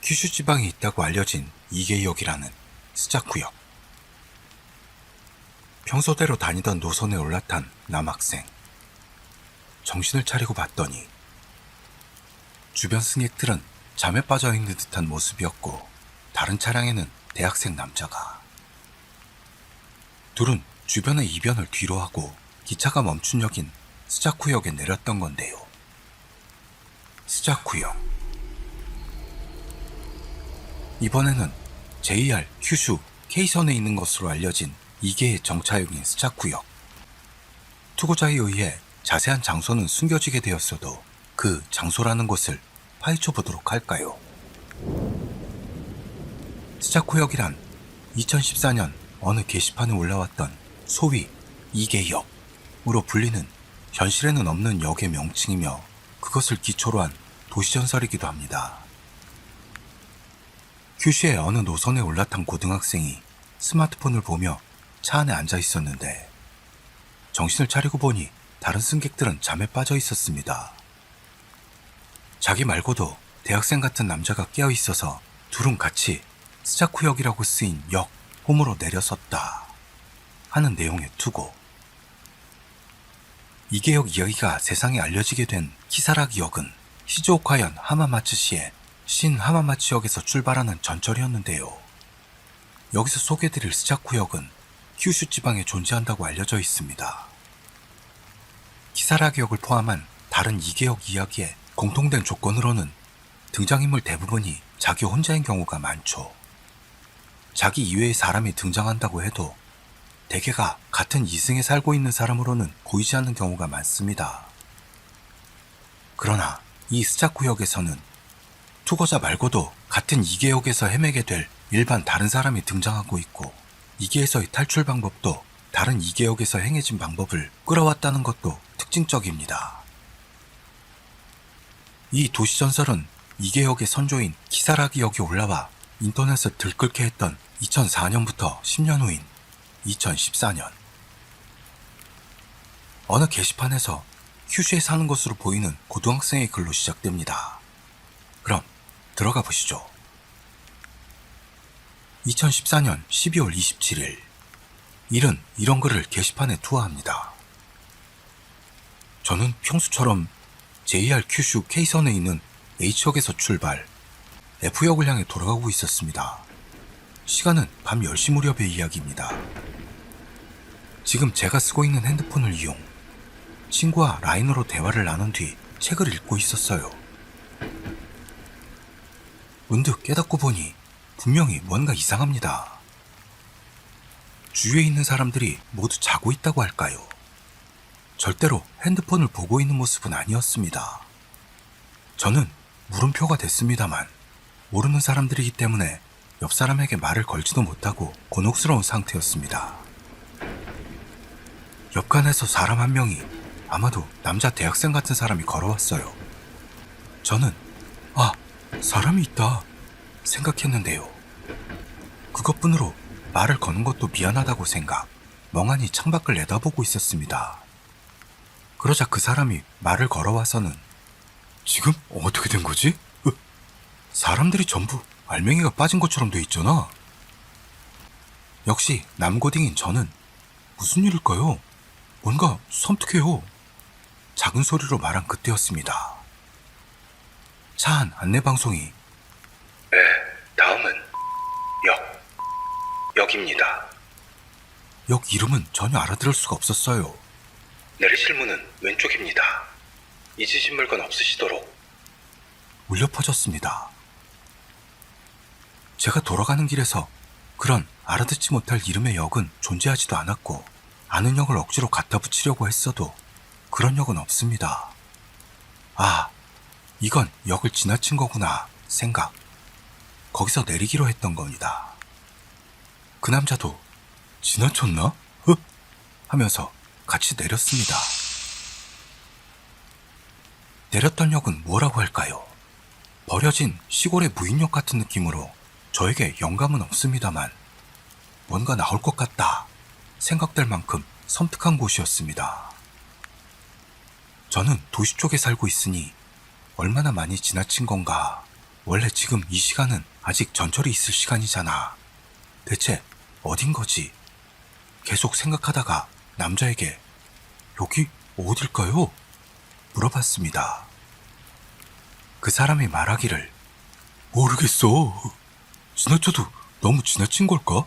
큐슈 지방에 있다고 알려진 이계역이라는 스자쿠역. 평소대로 다니던 노선에 올라탄 남학생. 정신을 차리고 봤더니 주변 승객들은 잠에 빠져있는 듯한 모습이었고, 다른 차량에는 대학생 남자가. 둘은 주변의 이변을 뒤로하고 기차가 멈춘 역인 스자쿠역에 내렸던 건데요. 스자쿠역. 이번에는 JR 큐슈 K선에 있는 것으로 알려진 이계의 정차역인 스자쿠역. 투고자에 의해 자세한 장소는 숨겨지게 되었어도 그 장소라는 곳을 파헤쳐 보도록 할까요? 스자쿠역이란 2014년 어느 게시판에 올라왔던 소위 이계역으로 불리는 현실에는 없는 역의 명칭이며, 그것을 기초로 한 도시전설이기도 합니다. 큐슈의 어느 노선에 올라탄 고등학생이 스마트폰을 보며 차 안에 앉아 있었는데, 정신을 차리고 보니 다른 승객들은 잠에 빠져 있었습니다. 자기 말고도 대학생 같은 남자가 깨어 있어서 둘은 같이 스자쿠역이라고 쓰인 역 홈으로 내려섰다 하는 내용의 투고. 이계역 이야기가 세상에 알려지게 된 키사라기역은 시즈오카현 하마마츠시의 신 하마마츠역에서 출발하는 전철이었는데요. 여기서 소개해드릴 스자쿠역은 큐슈 지방에 존재한다고 알려져 있습니다. 키사라기역을 포함한 다른 이계역 이야기의 공통된 조건으로는 등장인물 대부분이 자기 혼자인 경우가 많죠. 자기 이외의 사람이 등장한다고 해도 대개가 같은 이승에 살고 있는 사람으로는 보이지 않는 경우가 많습니다. 그러나 이 스자쿠역에서는 투고자 말고도 같은 이계역에서 헤매게 될 일반 다른 사람이 등장하고 있고, 이계에서의 탈출 방법도 다른 이계역에서 행해진 방법을 끌어왔다는 것도 특징적입니다. 이 도시전설은 이계역의 선조인 키사라기역이 올라와 인터넷을 들끓게 했던 2004년부터 10년 후인 2014년, 어느 게시판에서 큐슈에 사는 것으로 보이는 고등학생의 글로 시작됩니다. 그럼 들어가 보시죠. 2014년 12월 27일, 일은 이런 글을 게시판에 투하합니다. 저는 평소처럼 JR 큐슈 K선에 있는 H역에서 출발, F역을 향해 돌아가고 있었습니다. 시간은 밤 10시 무렵의 이야기입니다. 지금 제가 쓰고 있는 핸드폰을 이용, 친구와 라인으로 대화를 나눈 뒤 책을 읽고 있었어요. 문득 깨닫고 보니 분명히 뭔가 이상합니다. 주위에 있는 사람들이 모두 자고 있다고 할까요? 절대로 핸드폰을 보고 있는 모습은 아니었습니다. 저는 물음표가 됐습니다만, 모르는 사람들이기 때문에 옆 사람에게 말을 걸지도 못하고 곤혹스러운 상태였습니다. 옆간에서 사람 한 명이, 아마도 남자 대학생 같은 사람이 걸어왔어요. 저는 아, 사람이 있다 생각했는데요. 그것뿐으로 말을 거는 것도 미안하다고 생각, 멍하니 창밖을 내다보고 있었습니다. 그러자 그 사람이 말을 걸어와서는 지금 어떻게 된 거지? 사람들이 전부 알맹이가 빠진 것처럼 돼 있잖아. 역시 남고딩인 저는 무슨 일일까요? 뭔가 섬뜩해요. 작은 소리로 말한 그때였습니다. 차 안 안내방송이 네, 다음은 역입니다. 역 이름은 전혀 알아들을 수가 없었어요. 내리실 문은 왼쪽입니다. 잊으신 물건 없으시도록 울려 퍼졌습니다. 제가 돌아가는 길에서 그런 알아듣지 못할 이름의 역은 존재하지도 않았고, 아는 역을 억지로 갖다 붙이려고 했어도 그런 역은 없습니다. 아, 이건 역을 지나친 거구나 생각. 거기서 내리기로 했던 겁니다. 그 남자도 지나쳤나? 하면서 같이 내렸습니다. 내렸던 역은 뭐라고 할까요? 버려진 시골의 무인역 같은 느낌으로 저에게 영감은 없습니다만, 뭔가 나올 것 같다 생각될 만큼 섬뜩한 곳이었습니다. 저는 도시 쪽에 살고 있으니 얼마나 많이 지나친 건가 원래 지금 이 시간은 아직 전철이 있을 시간이잖아. 대체 어딘 거지? 계속 생각하다가 남자에게 여기 어딜까요? 물어봤습니다. 그 사람이 말하기를 모르겠어. 지나쳐도 너무 지나친 걸까?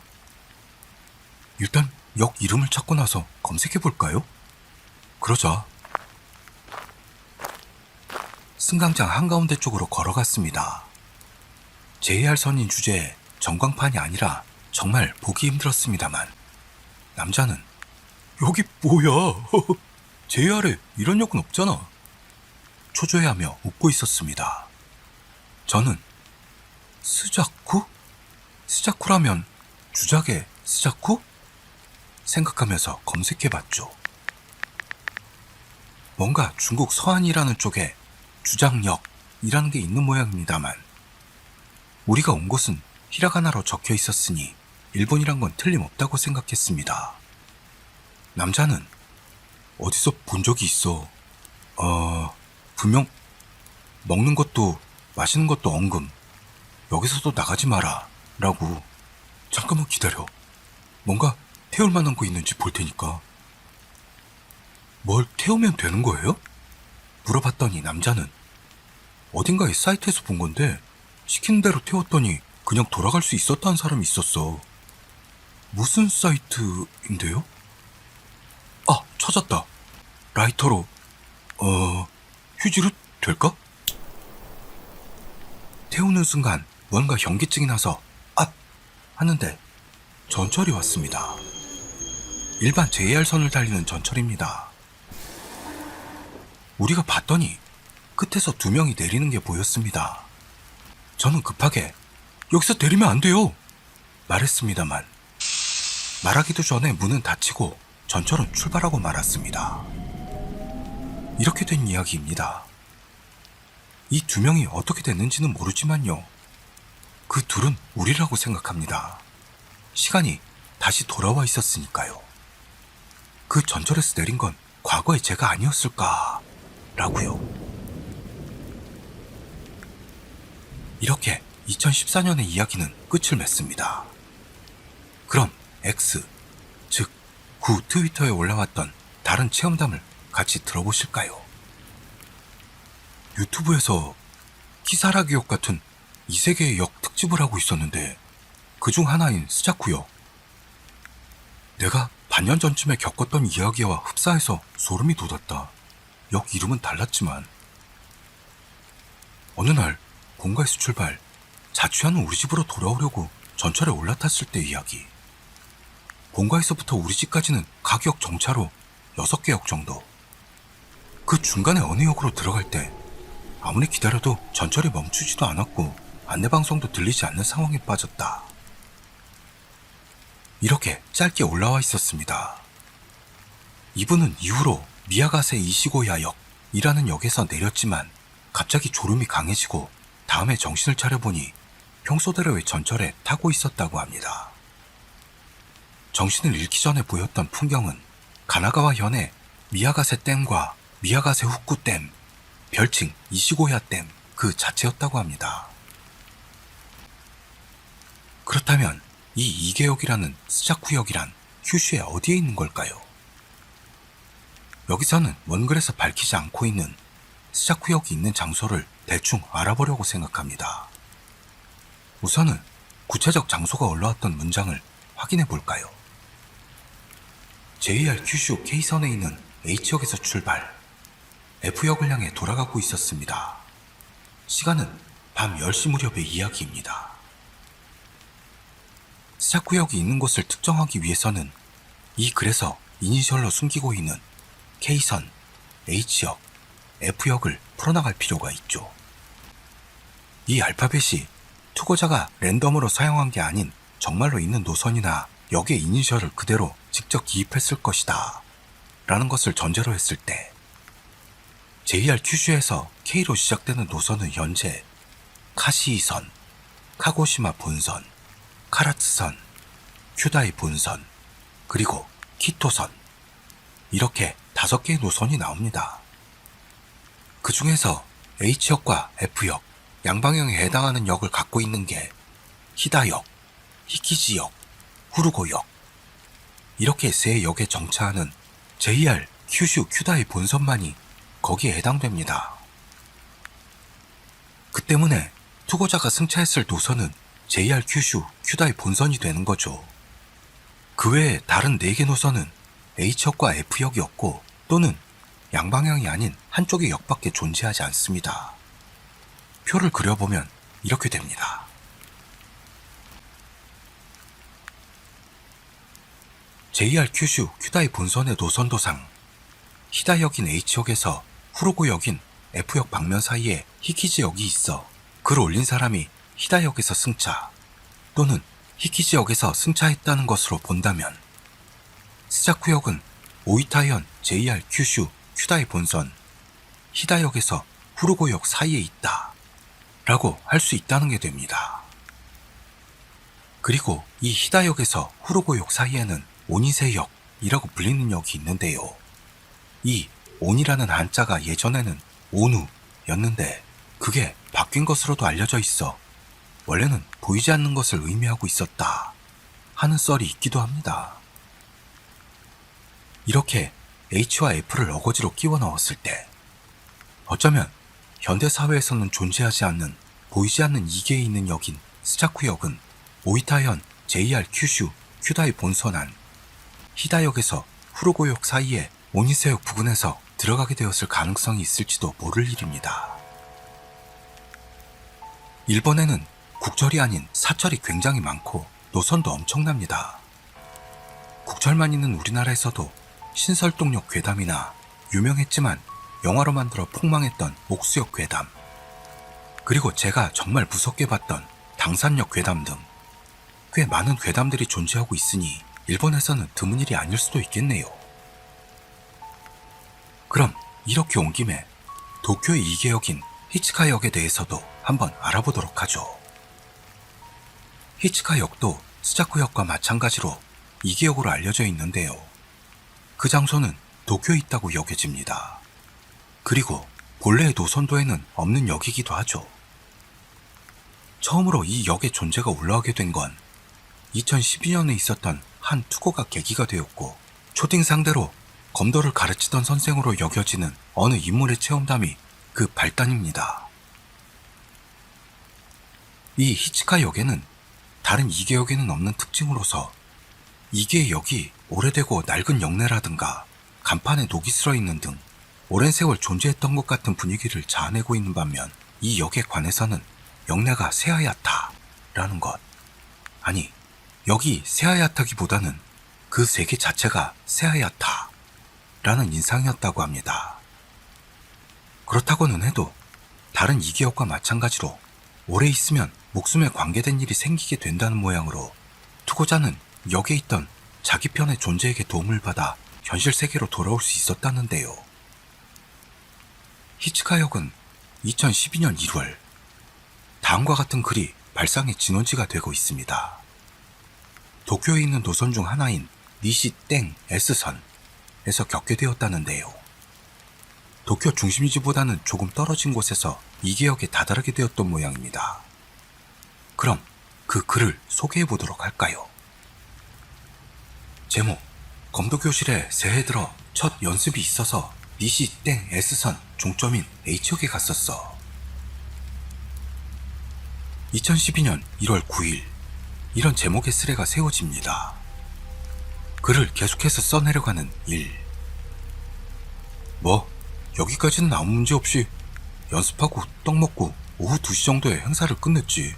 일단 역 이름을 찾고 나서 검색해볼까요? 그러자 승강장 한가운데 쪽으로 걸어갔습니다. JR선인 주제에 전광판이 아니라 정말 보기 힘들었습니다만 남자는 여기 뭐야? JR에 이런 역은 없잖아. 초조해하며 웃고 있었습니다. 저는 스자쿠? 스자쿠라면 주작의 스자쿠? 생각하면서 검색해봤죠. 뭔가 중국 서안이라는 쪽에 주작역이라는 게 있는 모양입니다만 우리가 온 곳은 히라가나로 적혀 있었으니 일본이란 건 틀림없다고 생각했습니다. 남자는 어디서 본 적이 있어. 분명 먹는 것도 마시는 것도 엉금. 여기서도 나가지 마라 라고. 잠깐만 기다려. 뭔가 태울 만한 거 있는지 볼 테니까. 뭘 태우면 되는 거예요? 물어봤더니 남자는 어딘가의 사이트에서 본 건데 시키는 대로 태웠더니 그냥 돌아갈 수 있었다는 사람이 있었어. 무슨 사이트인데요? 아, 찾았다. 라이터로 휴지로 될까? 태우는 순간 뭔가 현기증이 나서 앗! 하는데 전철이 왔습니다. 일반 JR선을 달리는 전철입니다. 우리가 봤더니 끝에서 2명이 내리는 게 보였습니다. 저는 급하게 여기서 내리면 안 돼요! 말했습니다만 말하기도 전에 문은 닫히고 전철은 출발하고 말았습니다. 이렇게 된 이야기입니다. 이 2명이 어떻게 됐는지는 모르지만요. 그 둘은 우리라고 생각합니다. 시간이 다시 돌아와 있었으니까요. 그 전철에서 내린 건 과거의 제가 아니었을까 라고요. 이렇게 2014년의 이야기는 끝을 맺습니다. 그럼 X, 즉 구 트위터에 올라왔던 다른 체험담을 같이 들어보실까요? 유튜브에서 키사라기역 같은 이세계의 역 특집을 하고 있었는데 그중 하나인 스자쿠역. 내가 반년 전쯤에 겪었던 이야기와 흡사해서 소름이 돋았다. 역 이름은 달랐지만 어느 날 본가에서 출발, 자취하는 우리 집으로 돌아오려고 전철에 올라탔을 때 이야기. 본가에서부터 우리 집까지는 각 역 정차로 6개 역 정도. 그 중간에 어느 역으로 들어갈 때 아무리 기다려도 전철이 멈추지도 않았고 안내방송도 들리지 않는 상황에 빠졌다. 이렇게 짧게 올라와 있었습니다. 이분은 이후로 미야가세 이시고야역이라는 역에서 내렸지만 갑자기 졸음이 강해지고 다음에 정신을 차려보니 평소대로의 전철에 타고 있었다고 합니다. 정신을 잃기 전에 보였던 풍경은 가나가와 현의 미야가세 댐과 미야가세 후쿠 댐, 별칭 이시고야 댐 그 자체였다고 합니다. 그렇다면 이 이계역이라는 스자쿠역이란 큐슈의 어디에 있는 걸까요? 여기서는 원글에서 밝히지 않고 있는 스자쿠역이 있는 장소를 대충 알아보려고 생각합니다. 우선은 구체적 장소가 올라왔던 문장을 확인해 볼까요? JR 큐슈 K선에 있는 H역에서 출발, F역을 향해 돌아가고 있었습니다. 시간은 밤 10시 무렵의 이야기입니다. 스자쿠역이 있는 곳을 특정하기 위해서는 이 글에서 이니셜로 숨기고 있는 K선, H역, F역을 풀어나갈 필요가 있죠. 이 알파벳이 투고자가 랜덤으로 사용한 게 아닌 정말로 있는 노선이나 역의 이니셜을 그대로 직접 기입했을 것이다 라는 것을 전제로 했을 때 JR 큐슈에서 K로 시작되는 노선은 현재 카시이선, 카고시마 본선, 카라츠선, 큐다이 본선, 그리고 키토선, 이렇게 5개의 노선이 나옵니다. 그 중에서 H역과 F역, 양방향에 해당하는 역을 갖고 있는 게 히다역, 히키지역, 후르고역, 이렇게 세 역에 정차하는 JR 큐슈 큐다이 본선만이 거기에 해당됩니다. 그 때문에 투고자가 승차했을 노선은 JR 큐슈 큐다이 본선이 되는 거죠. 그 외에 다른 4개 노선은 H역과 F역이었고 또는 양방향이 아닌 한쪽의 역밖에 존재하지 않습니다. 표를 그려보면 이렇게 됩니다. JR 큐슈 큐다이 본선의 노선도상 히다역인 H역에서 후르고역인 F역 방면 사이에 히키지역이 있어 글 올린 사람이 히다역에서 승차 또는 히키지역에서 승차했다는 것으로 본다면 스자쿠역은 오이타현 JR 큐슈 큐다이 본선 히다역에서 후르고역 사이에 있다 라고 할 수 있다는 게 됩니다. 그리고 이 히다역에서 후르고역 사이에는 오니세역이라고 불리는 역이 있는데요. 이 온이라는 한자가 예전에는 오누였는데 그게 바뀐 것으로도 알려져 있어 원래는 보이지 않는 것을 의미하고 있었다 하는 썰이 있기도 합니다. 이렇게 H와 F를 어거지로 끼워 넣었을 때 어쩌면 현대사회에서는 존재하지 않는 보이지 않는 이계에 있는 역인 스자쿠역은 오이타현 JR 큐슈 큐다이 본선 안 히다역에서 후르고역 사이에 오니세역 부근에서 들어가게 되었을 가능성이 있을지도 모를 일입니다. 일본에는 국철이 아닌 사철이 굉장히 많고 노선도 엄청납니다. 국철만 있는 우리나라에서도 신설동역 괴담이나 유명했지만 영화로 만들어 폭망했던 옥수역 괴담, 그리고 제가 정말 무섭게 봤던 당산역 괴담 등 꽤 많은 괴담들이 존재하고 있으니 일본에서는 드문 일이 아닐 수도 있겠네요. 그럼 이렇게 온 김에 도쿄의 2개역인 히치카역에 대해서도 한번 알아보도록 하죠. 히치카역도 스자쿠역과 마찬가지로 2개역으로 알려져 있는데요. 그 장소는 도쿄에 있다고 여겨집니다. 그리고 본래의 노선도에는 없는 역이기도 하죠. 처음으로 이 역의 존재가 올라오게 된 건 2012년에 있었던 한 투고가 계기가 되었고 초딩 상대로 검도를 가르치던 선생으로 여겨지는 어느 인물의 체험담이 그 발단입니다. 이 히치카역에는 다른 2개역에는 없는 특징으로서 2개의 역이 오래되고 낡은 역내라든가 간판에 녹이 슬어 있는 등 오랜 세월 존재했던 것 같은 분위기를 자아내고 있는 반면 이 역에 관해서는 역내가 새하얗다라는 것, 아니 역이 새하얗다기보다는 그 세계 자체가 새하얗다라는 인상이었다고 합니다. 그렇다고는 해도 다른 2개역과 마찬가지로 오래 있으면 목숨에 관계된 일이 생기게 된다는 모양으로 투고자는 역에 있던 자기 편의 존재에게 도움을 받아 현실 세계로 돌아올 수 있었다는데요. 히치카역은 2012년 1월 다음과 같은 글이 발상의 진원지가 되고 있습니다. 도쿄에 있는 노선 중 하나인 니시 땡 S선에서 겪게 되었다는데요. 도쿄 중심지보다는 조금 떨어진 곳에서 2개역에 다다르게 되었던 모양입니다. 그럼 그 글을 소개해 보도록 할까요? 제목, 검도교실에 새해 들어 첫 연습이 있어서 니시 땡 S선 종점인 H역에 갔었어. 2012년 1월 9일 이런 제목의 스레가 세워집니다. 글을 계속해서 써내려가는 1. 뭐 여기까지는 아무 문제 없이 연습하고 떡 먹고 오후 2시 정도에 행사를 끝냈지.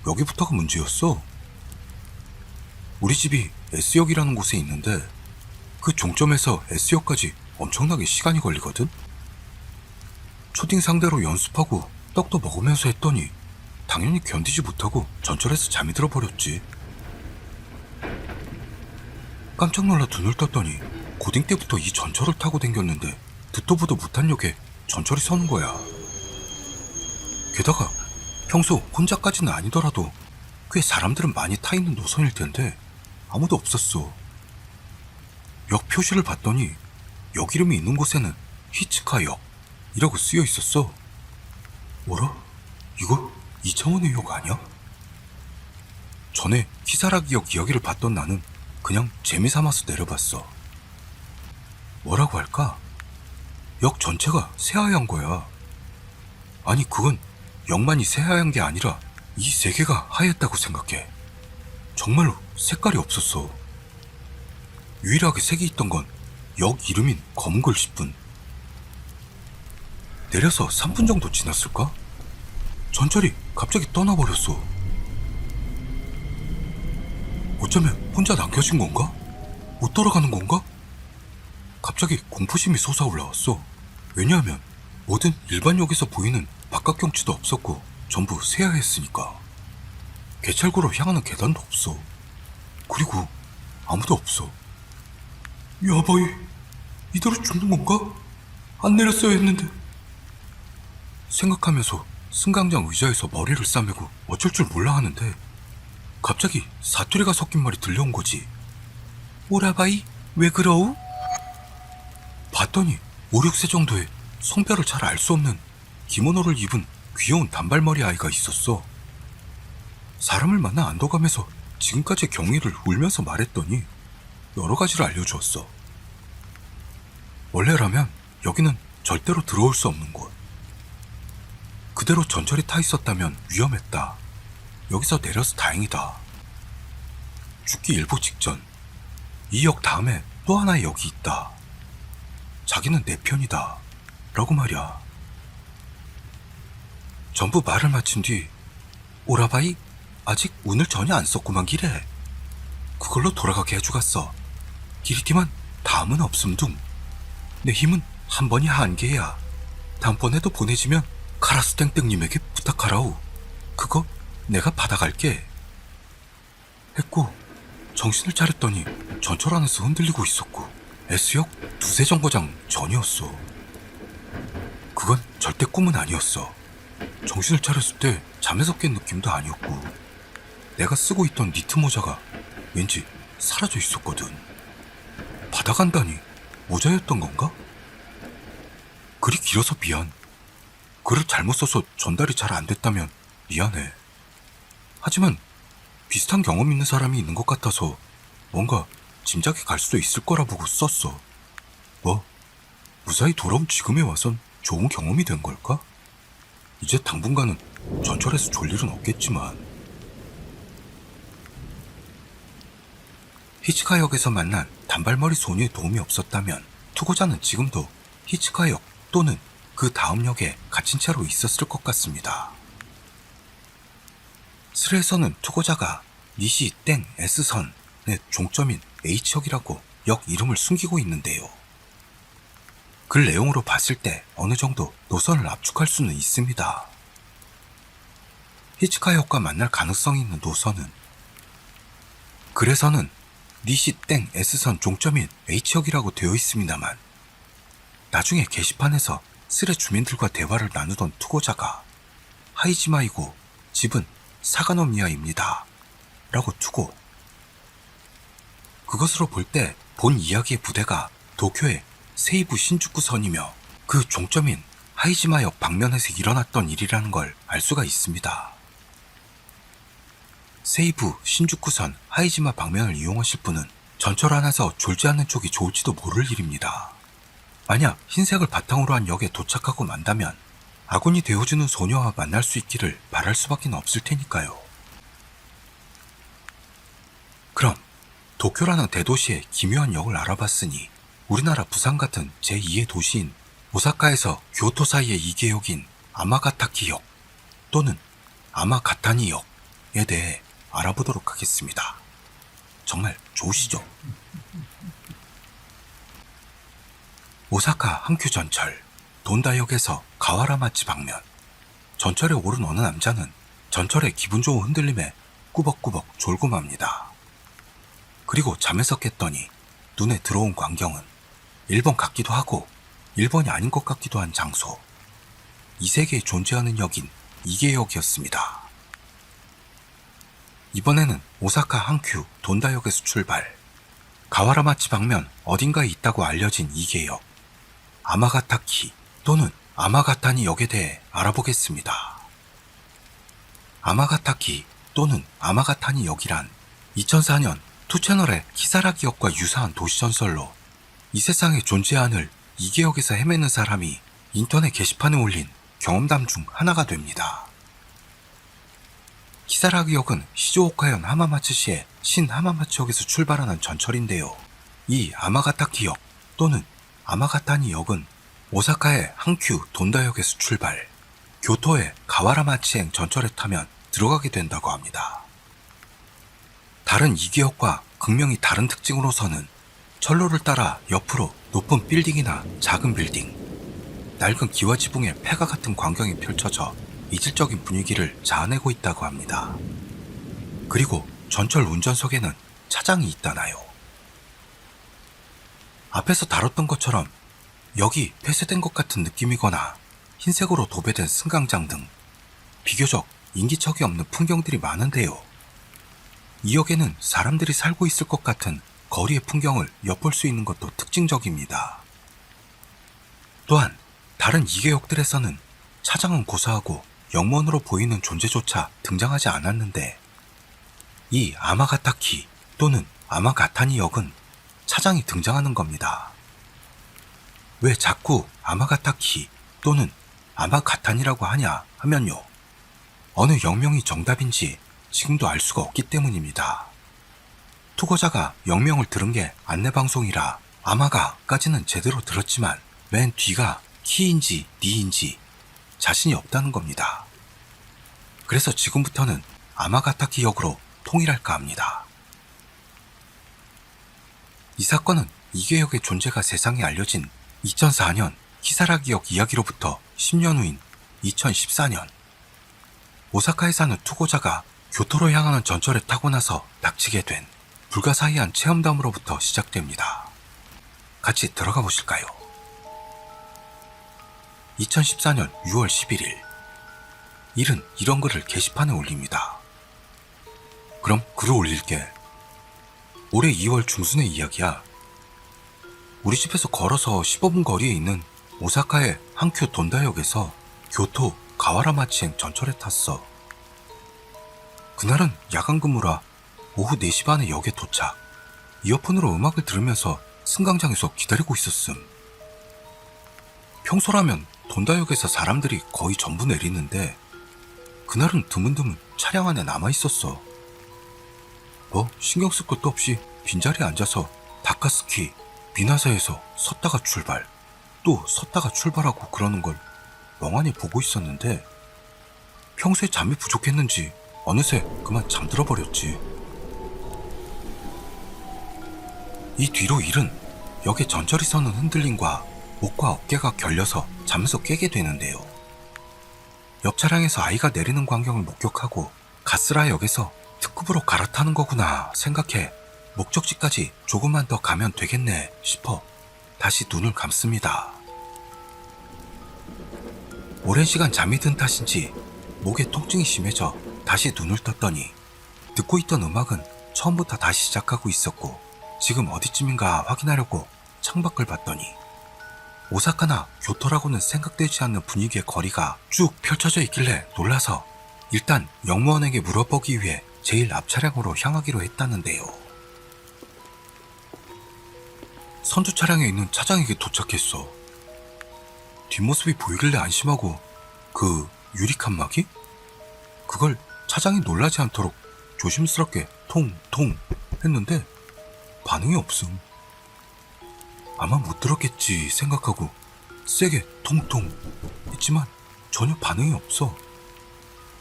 여기부터가 문제였어. 우리 집이 S역이라는 곳에 있는데 그 종점에서 S역까지 엄청나게 시간이 걸리거든. 초딩 상대로 연습하고 떡도 먹으면서 했더니 당연히 견디지 못하고 전철에서 잠이 들어버렸지. 깜짝 놀라 눈을 떴더니 고딩 때부터 이 전철을 타고 댕겼는데 듣도 보도 못한 역에 전철이 서는 거야. 게다가 평소 혼자까지는 아니더라도 꽤 사람들은 많이 타 있는 노선일 텐데 아무도 없었어. 역 표시를 봤더니 역 이름이 있는 곳에는 히치카역이라고 쓰여 있었어. 뭐라? 이거 이창원의 역 아니야? 전에 키사라기역 이야기를 봤던 나는 그냥 재미삼아서 내려봤어. 뭐라고 할까? 역 전체가 새하얀 거야. 아니 그건 역만이 새하얀 게 아니라 이 세 개가 하얗다고 생각해. 정말로 색깔이 없었어. 유일하게 색이 있던 건 역 이름인 검은 글씨뿐. 내려서 3분 정도 지났을까? 전철이 갑자기 떠나버렸어. 어쩌면 혼자 남겨진 건가? 못 돌아가는 건가? 갑자기 공포심이 솟아올라왔어. 왜냐하면 모든 일반역에서 보이는 바깥 경치도 없었고 전부 새하였으니까. 개찰구로 향하는 계단도 없어. 그리고 아무도 없어. 야바이, 이대로 죽는 건가? 안 내렸어야 했는데. 생각하면서 승강장 의자에서 머리를 싸매고 어쩔 줄 몰라 하는데 갑자기 사투리가 섞인 말이 들려온 거지. 오라바이, 왜 그러우? 봤더니 5, 6세 정도의 성별을 잘 알 수 없는 기모노를 입은 귀여운 단발머리 아이가 있었어. 사람을 만나 안도감에서 지금까지 경위를 울면서 말했더니 여러 가지를 알려주었어. 원래라면 여기는 절대로 들어올 수 없는 곳. 그대로 전철이 타 있었다면 위험했다. 여기서 내려서 다행이다. 죽기 일보 직전, 이 역 다음에 또 하나의 역이 있다. 자기는 내 편이다. 라고 말이야. 전부 말을 마친 뒤 오라바이, 아직 운을 전혀 안 썼구만 기래. 그걸로 돌아가게 해주겠어. 기리티만 다음은 없음 둥. 내 힘은 한 번이 한계야. 다음번에도 보내지면 카라스 땡땡님에게 부탁하라우. 그거 내가 받아갈게. 했고 정신을 차렸더니 전철 안에서 흔들리고 있었고 S역 두세 정거장 전이었어. 그건 절대 꿈은 아니었어. 정신을 차렸을 때 잠에서 깬 느낌도 아니었고 내가 쓰고 있던 니트 모자가 왠지 사라져 있었거든. 받아간다니 모자였던 건가? 글이 길어서 미안. 글을 잘못 써서 전달이 잘 안 됐다면 미안해. 하지만 비슷한 경험 있는 사람이 있는 것 같아서 뭔가 짐작이 갈 수도 있을 거라 보고 썼어. 뭐 무사히 돌아온 지금에 와선 좋은 경험이 된 걸까? 이제 당분간은 전철에서 졸 일은 없겠지만. 히치카역에서 만난 단발머리 소녀의 도움이 없었다면 투고자는 지금도 히치카역 또는 그 다음 역에 갇힌 채로 있었을 것 같습니다. 슬에서는 투고자가 니시 땡 S선의 종점인 H역이라고 역 이름을 숨기고 있는데요. 글 내용으로 봤을 때 어느 정도 노선을 압축할 수는 있습니다. 히치카역과 만날 가능성이 있는 노선은 글에서는 니시 땡 S선 종점인 H역이라고 되어 있습니다만 나중에 게시판에서 슬의 주민들과 대화를 나누던 투고자가 하이지마이고 집은 사가노미야입니다 라고 투고, 그것으로 볼 때 본 이야기의 부대가 도쿄의 세이부 신주쿠선이며 그 종점인 하이지마역 방면에서 일어났던 일이라는 걸 알 수가 있습니다. 세이부 신주쿠선 하이지마 방면을 이용하실 분은 전철 안에서 졸지 않는 쪽이 좋을지도 모를 일입니다. 만약 흰색을 바탕으로 한 역에 도착하고 만다면 아군이 되어주는 소녀와 만날 수 있기를 바랄 수밖에 없을 테니까요. 그럼 도쿄라는 대도시의 기묘한 역을 알아봤으니 우리나라 부산 같은 제2의 도시인 오사카에서 교토 사이의 이계역인 아마가타키역 또는 아마가타니역에 대해 알아보도록 하겠습니다. 정말 좋으시죠? 오사카 한큐 전철 돈다역에서 가와라마치 방면, 전철에 오른 어느 남자는 전철의 기분 좋은 흔들림에 꾸벅꾸벅 졸고 맙니다. 그리고 잠에서 깼더니 눈에 들어온 광경은 일본 같기도 하고 일본이 아닌 것 같기도 한 장소, 이 세계에 존재하는 역인 이계역이었습니다. 이번에는 오사카 한큐 돈다역에서 출발, 가와라마치 방면 어딘가에 있다고 알려진 이계역 아마가타키 또는 아마가타니 역에 대해 알아보겠습니다. 아마가타키 또는 아마가타니 역이란 2004년 투채널의 키사라 기역과 유사한 도시전설로 이 세상에 존재하는 이계역에서 헤매는 사람이 인터넷 게시판에 올린 경험담 중 하나가 됩니다. 키사라 기역은 시즈오카현 하마마츠시의 신 하마마츠역에서 출발하는 전철인데요. 이 아마가타키역 또는 아마가타니 역은 오사카의 한큐 돈다역에서 출발, 교토의 가와라마치행 전철에 타면 들어가게 된다고 합니다. 다른 이계역과 극명히 다른 특징으로서는 철로를 따라 옆으로 높은 빌딩이나 작은 빌딩, 낡은 기와지붕의 폐가 같은 광경이 펼쳐져 이질적인 분위기를 자아내고 있다고 합니다. 그리고 전철 운전석에는 차장이 있다나요. 앞에서 다뤘던 것처럼 역이 폐쇄된 것 같은 느낌이거나 흰색으로 도배된 승강장 등 비교적 인기척이 없는 풍경들이 많은데요. 이 역에는 사람들이 살고 있을 것 같은 거리의 풍경을 엿볼 수 있는 것도 특징적입니다. 또한 다른 2개 역들에서는 차장은 고사하고 영문으로 보이는 존재조차 등장하지 않았는데 이 아마가타키 또는 아마가타니 역은 차장이 등장하는 겁니다. 왜 자꾸 아마가타키 또는 아마가타니라고 하냐 하면요. 어느 역명이 정답인지 지금도 알 수가 없기 때문입니다. 투고자가 역명을 들은 게 안내방송이라 아마가까지는 제대로 들었지만 맨 뒤가 키인지 니인지 자신이 없다는 겁니다. 그래서 지금부터는 아마가타키 역으로 통일할까 합니다. 이 사건은 이계역의 존재가 세상에 알려진 2004년 키사라 기역 이야기로부터 10년 후인 2014년 오사카에 사는 투고자가 교토로 향하는 전철에 타고 나서 닥치게 된 불가사의한 체험담으로부터 시작됩니다. 같이 들어가 보실까요? 2014년 6월 11일 일은 이런 글을 게시판에 올립니다. 그럼 글을 올릴게. 올해 2월 중순의 이야기야. 우리 집에서 걸어서 15분 거리에 있는 오사카의 한큐 돈다역에서 교토 가와라마치행 전철에 탔어. 그날은 야간 근무라 오후 4시 반에 역에 도착. 이어폰으로 음악을 들으면서 승강장에서 기다리고 있었음. 평소라면 돈다역에서 사람들이 거의 전부 내리는데 그날은 드문드문 차량 안에 남아있었어. 뭐 신경 쓸 것도 없이 빈자리에 앉아서 다카스키, 미나사에서 섰다가 출발, 또 섰다가 출발하고 그러는 걸 멍하니 보고 있었는데 평소에 잠이 부족했는지 어느새 그만 잠들어 버렸지. 이 뒤로 일은 역의 전철이 서는 흔들림과 목과 어깨가 결려서 잠에서 깨게 되는데요. 옆 차량에서 아이가 내리는 광경을 목격하고 가스라 역에서 특급으로 갈아타는 거구나 생각해 목적지까지 조금만 더 가면 되겠네 싶어 다시 눈을 감습니다. 오랜 시간 잠이 든 탓인지 목에 통증이 심해져 다시 눈을 떴더니 듣고 있던 음악은 처음부터 다시 시작하고 있었고 지금 어디쯤인가 확인하려고 창밖을 봤더니 오사카나 교토라고는 생각되지 않는 분위기의 거리가 쭉 펼쳐져 있길래 놀라서 일단 역무원에게 물어보기 위해 제일 앞 차량으로 향하기로 했다는데요. 선두 차량에 있는 차장에게 도착했어. 뒷모습이 보이길래 안심하고 그 유리칸막이? 그걸 차장이 놀라지 않도록 조심스럽게 통통 했는데 반응이 없음. 아마 못 들었겠지 생각하고 세게 통통 했지만 전혀 반응이 없어.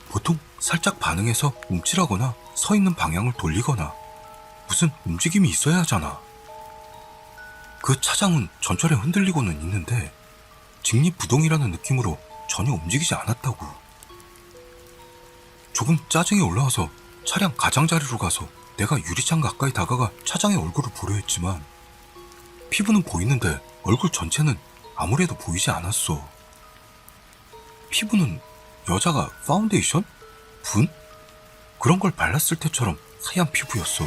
보통 살짝 반응해서 움찔하거나 서 있는 방향을 돌리거나 무슨 움직임이 있어야 하잖아. 그 차장은 전철에 흔들리고는 있는데 직립부동이라는 느낌으로 전혀 움직이지 않았다고. 조금 짜증이 올라와서 차량 가장자리로 가서 내가 유리창 가까이 다가가 차장의 얼굴을 보려 했지만 피부는 보이는데 얼굴 전체는 아무래도 보이지 않았어. 피부는 여자가 파운데이션? 분? 그런 걸 발랐을 때처럼 하얀 피부였어.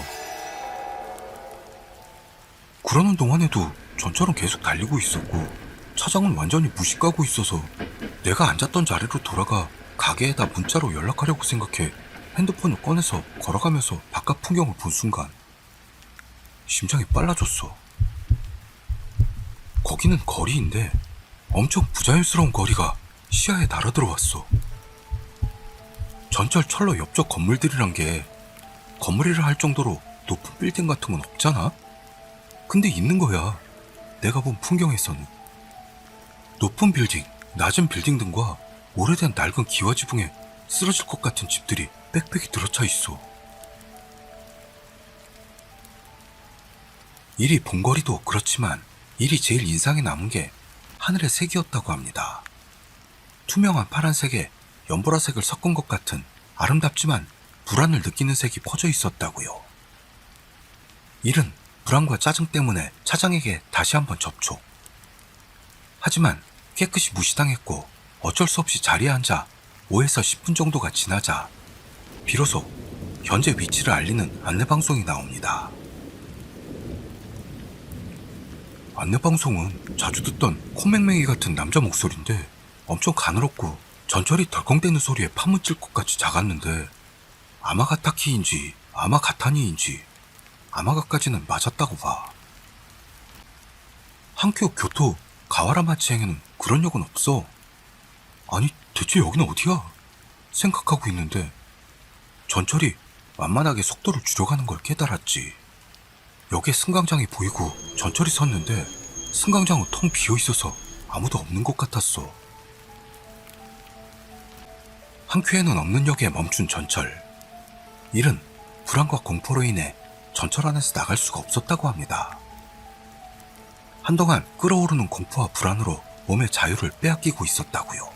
그러는 동안에도 전철은 계속 달리고 있었고 차장은 완전히 무식하고 있어서 내가 앉았던 자리로 돌아가 가게에다 문자로 연락하려고 생각해 핸드폰을 꺼내서 걸어가면서 바깥 풍경을 본 순간 심장이 빨라졌어. 거기는 거리인데 엄청 부자연스러운 거리가 시야에 날아들어왔어. 전철 철로 옆쪽 건물들이란 게 건물이라 할 정도로 높은 빌딩 같은 건 없잖아? 근데 있는 거야. 내가 본 풍경에서는. 높은 빌딩, 낮은 빌딩 등과 오래된 낡은 기와지붕에 쓰러질 것 같은 집들이 빽빽이 들어차 있어. 이리 본거리도 그렇지만 이리 제일 인상에 남은 게 하늘의 색이었다고 합니다. 투명한 파란색에 연보라색을 섞은 것 같은 아름답지만 불안을 느끼는 색이 퍼져 있었다고요. 일은 불안과 짜증 때문에 차장에게 다시 한번 접촉. 하지만 깨끗이 무시당했고 어쩔 수 없이 자리에 앉아 5에서 10분 정도가 지나자 비로소 현재 위치를 알리는 안내방송이 나옵니다. 안내방송은 자주 듣던 콧맹맹이 같은 남자 목소리인데 엄청 가늘었고 전철이 덜컹대는 소리에 파묻힐 것 같이 작았는데 아마가타키인지 아마가타니인지 아마가까지는 맞았다고 봐. 한큐 교토 가와라마치행에는 그런 역은 없어. 아니 대체 여기는 어디야? 생각하고 있는데 전철이 만만하게 속도를 줄여가는 걸 깨달았지. 역에 승강장이 보이고 전철이 섰는데 승강장은 텅 비어있어서 아무도 없는 것 같았어. 한 큐에는 없는 역에 멈춘 전철. 일은 불안과 공포로 인해 전철 안에서 나갈 수가 없었다고 합니다. 한동안 끓어오르는 공포와 불안으로 몸의 자유를 빼앗기고 있었다고요.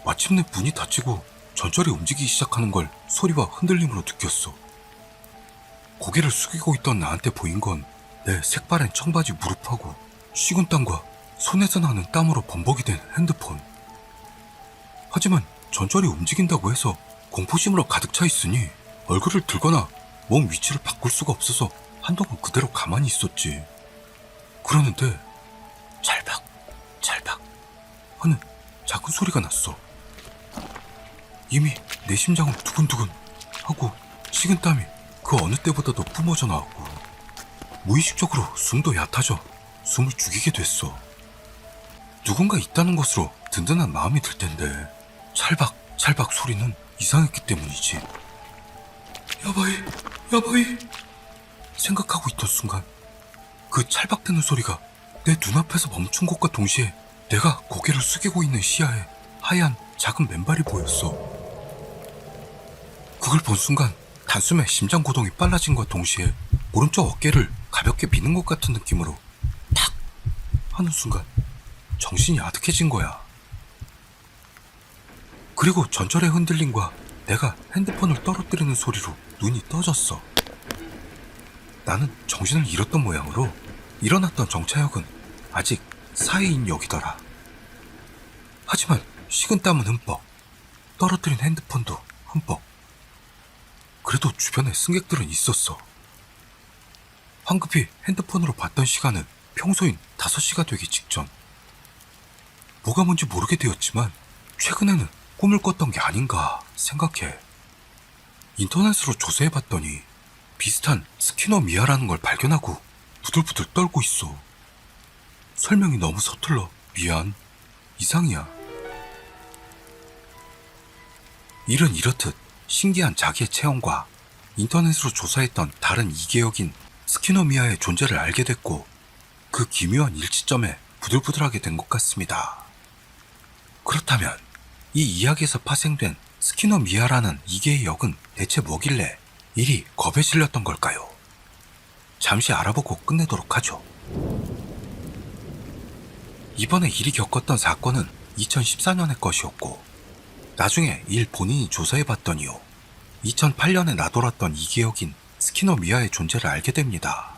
마침내 문이 닫히고 전철이 움직이기 시작하는 걸 소리와 흔들림으로 느꼈어. 고개를 숙이고 있던 나한테 보인 건 내 색바랜 청바지 무릎하고 식은땀과 손에서 나는 땀으로 범벅이 된 핸드폰. 하지만 전철이 움직인다고 해서 공포심으로 가득 차 있으니 얼굴을 들거나 몸 위치를 바꿀 수가 없어서 한동안 그대로 가만히 있었지. 그러는데 찰박 찰박 하는 작은 소리가 났어. 이미 내 심장은 두근두근 하고 식은땀이 그 어느 때보다도 뿜어져 나왔고 무의식적으로 숨도 얕아져 숨을 죽이게 됐어. 누군가 있다는 것으로 든든한 마음이 들 텐데 찰박 찰박 소리는 이상했기 때문이지. 야바이 야바이 생각하고 있던 순간 그 찰박대는 소리가 내 눈앞에서 멈춘 것과 동시에 내가 고개를 숙이고 있는 시야에 하얀 작은 맨발이 보였어. 그걸 본 순간 단숨에 심장 고동이 빨라진과 동시에 오른쪽 어깨를 가볍게 미는 것 같은 느낌으로 탁 하는 순간 정신이 아득해진 거야. 그리고 전철의 흔들림과 내가 핸드폰을 떨어뜨리는 소리로 눈이 떠졌어. 나는 정신을 잃었던 모양으로 일어났던 정차역은 아직 4회인 역이더라. 하지만 식은땀은 흠뻑, 떨어뜨린 핸드폰도 흠뻑. 그래도 주변에 승객들은 있었어. 황급히 핸드폰으로 봤던 시간은 평소인 5시가 되기 직전. 뭐가 뭔지 모르게 되었지만 최근에는 꿈을 꿨던 게 아닌가 생각해. 인터넷으로 조사해봤더니 비슷한 스키노미아라는 걸 발견하고 부들부들 떨고 있어. 설명이 너무 서툴러 미안. 이상이야. 일은 이렇듯 신기한 자기의 체험과 인터넷으로 조사했던 다른 이계역인 스키노미아의 존재를 알게 됐고 그 기묘한 일치점에 부들부들하게 된 것 같습니다. 그렇다면 이 이야기에서 파생된 스키노미아라는 이계의 역은 대체 뭐길래 일이 겁에 질렸던 걸까요? 잠시 알아보고 끝내도록 하죠. 이번에 일이 겪었던 사건은 2014년의 것이었고 나중에 일 본인이 조사해봤더니요 2008년에 나돌았던 이계역인 스키노미아의 존재를 알게 됩니다.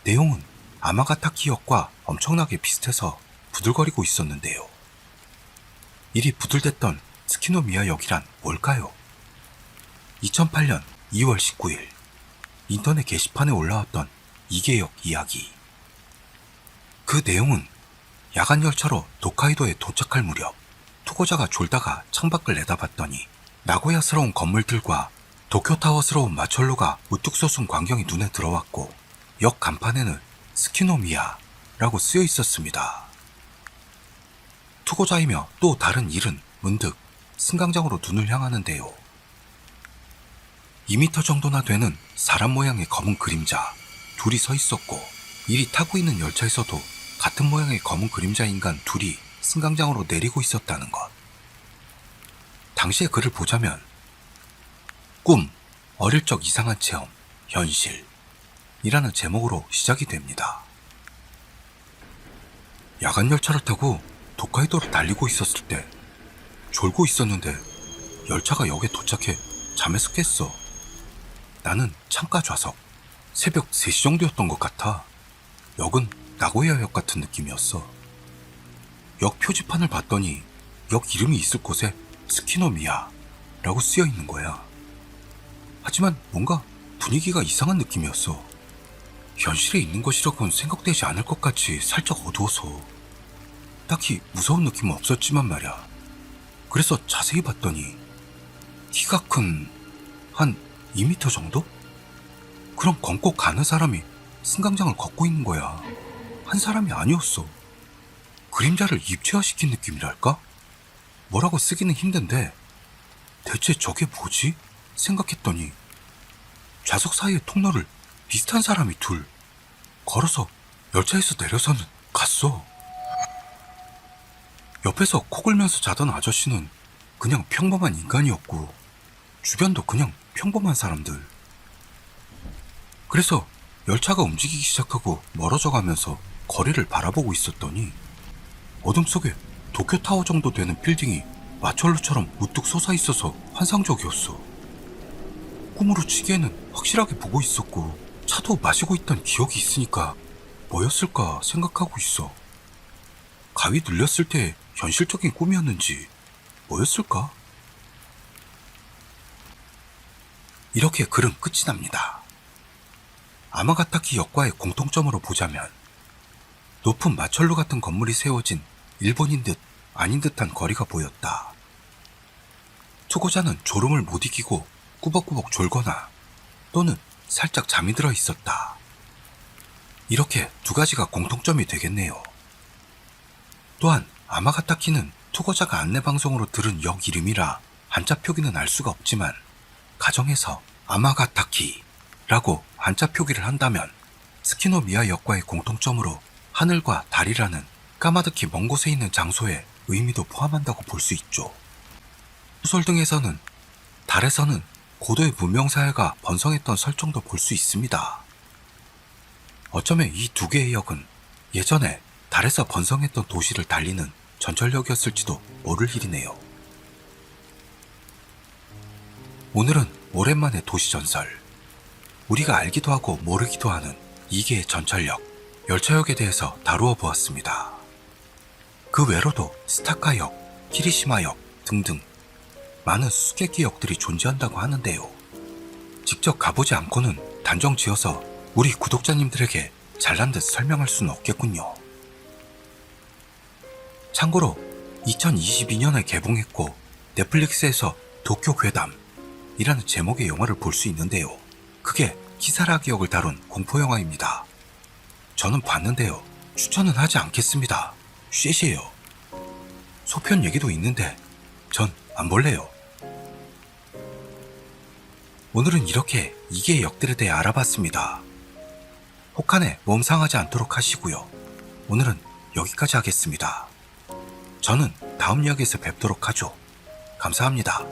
내용은 아마가타키역과 엄청나게 비슷해서 부들거리고 있었는데요. 일이 부들댔던 스키노미아역이란 뭘까요? 2008년 2월 19일 인터넷 게시판에 올라왔던 이계역 이야기. 그 내용은 야간 열차로 도카이도에 도착할 무렵 투고자가 졸다가 창밖을 내다봤더니 나고야스러운 건물들과 도쿄타워스러운 마철로가 우뚝 솟은 광경이 눈에 들어왔고 역 간판에는 스키노미야라고 쓰여 있었습니다. 투고자이며 또 다른 일은 문득 승강장으로 눈을 향하는데요. 2m 정도나 되는 사람 모양의 검은 그림자 둘이 서 있었고 이리 타고 있는 열차에서도 같은 모양의 검은 그림자 인간 둘이 승강장으로 내리고 있었다는 것. 당시의 글을 보자면 꿈, 어릴 적 이상한 체험, 현실 이라는 제목으로 시작이 됩니다. 야간 열차를 타고 도카이도로 달리고 있었을 때 졸고 있었는데 열차가 역에 도착해 잠에서 깼어. 나는 창가 좌석, 새벽 3시 정도였던 것 같아. 역은 나고야역 같은 느낌이었어. 역 표지판을 봤더니 역 이름이 있을 곳에 스키노미야라고 쓰여 있는 거야. 하지만 뭔가 분위기가 이상한 느낌이었어. 현실에 있는 것이라고는 생각되지 않을 것 같이 살짝 어두워서 딱히 무서운 느낌은 없었지만 말이야. 그래서 자세히 봤더니 키가 큰 한 2m 정도? 그런 검고 가는 사람이 승강장을 걷고 있는 거야. 한 사람이 아니었어. 그림자를 입체화시킨 느낌이랄까? 뭐라고 쓰기는 힘든데 대체 저게 뭐지? 생각했더니 좌석 사이의 통로를 비슷한 사람이 둘 걸어서 열차에서 내려서는 갔어. 옆에서 코 골면서 자던 아저씨는 그냥 평범한 인간이었고 주변도 그냥 평범한 사람들. 그래서 열차가 움직이기 시작하고 멀어져 가면서 거리를 바라보고 있었더니 어둠 속에 도쿄타워 정도 되는 빌딩이 마철루처럼 우뚝 솟아 있어서 환상적이었어. 꿈으로 치기에는 확실하게 보고 있었고 차도 마시고 있던 기억이 있으니까 뭐였을까 생각하고 있어. 가위 눌렸을 때 현실적인 꿈이었는지 뭐였을까? 이렇게 글은 끝이 납니다. 아마가타키 역과의 공통점으로 보자면 높은 마철로 같은 건물이 세워진 일본인 듯 아닌 듯한 거리가 보였다. 투고자는 졸음을 못 이기고 꾸벅꾸벅 졸거나 또는 살짝 잠이 들어 있었다. 이렇게 두 가지가 공통점이 되겠네요. 또한 아마가타키는 투고자가 안내방송으로 들은 역 이름이라 한자 표기는 알 수가 없지만 가정에서 아마가타키라고 한자 표기를 한다면 스키노미야 역과의 공통점으로 하늘과 달이라는 까마득히 먼 곳에 있는 장소의 의미도 포함한다고 볼 수 있죠. 소설 등에서는 달에서는 고도의 문명사회가 번성했던 설정도 볼 수 있습니다. 어쩌면 이 두 개의 역은 예전에 달에서 번성했던 도시를 달리는 전철역이었을지도 모를 일이네요. 오늘은 오랜만에 도시전설, 우리가 알기도 하고 모르기도 하는 2개의 전철역, 열차역에 대해서 다루어 보았습니다. 그 외로도 스타카역, 키리시마역 등등 많은 수수께끼 역들이 존재한다고 하는데요. 직접 가보지 않고는 단정 지어서 우리 구독자님들에게 잘난 듯 설명할 수는 없겠군요. 참고로 2022년에 개봉했고 넷플릭스에서 도쿄 괴담이라는 제목의 영화를 볼 수 있는데요. 그게 키사라기 역을 다룬 공포영화입니다. 저는 봤는데요. 추천은 하지 않겠습니다. 쉐쉐요. 소편 얘기도 있는데 전 안 볼래요. 오늘은 이렇게 2개의 역들에 대해 알아봤습니다. 혹한에 몸 상하지 않도록 하시고요. 오늘은 여기까지 하겠습니다. 저는 다음 이야기에서 뵙도록 하죠. 감사합니다.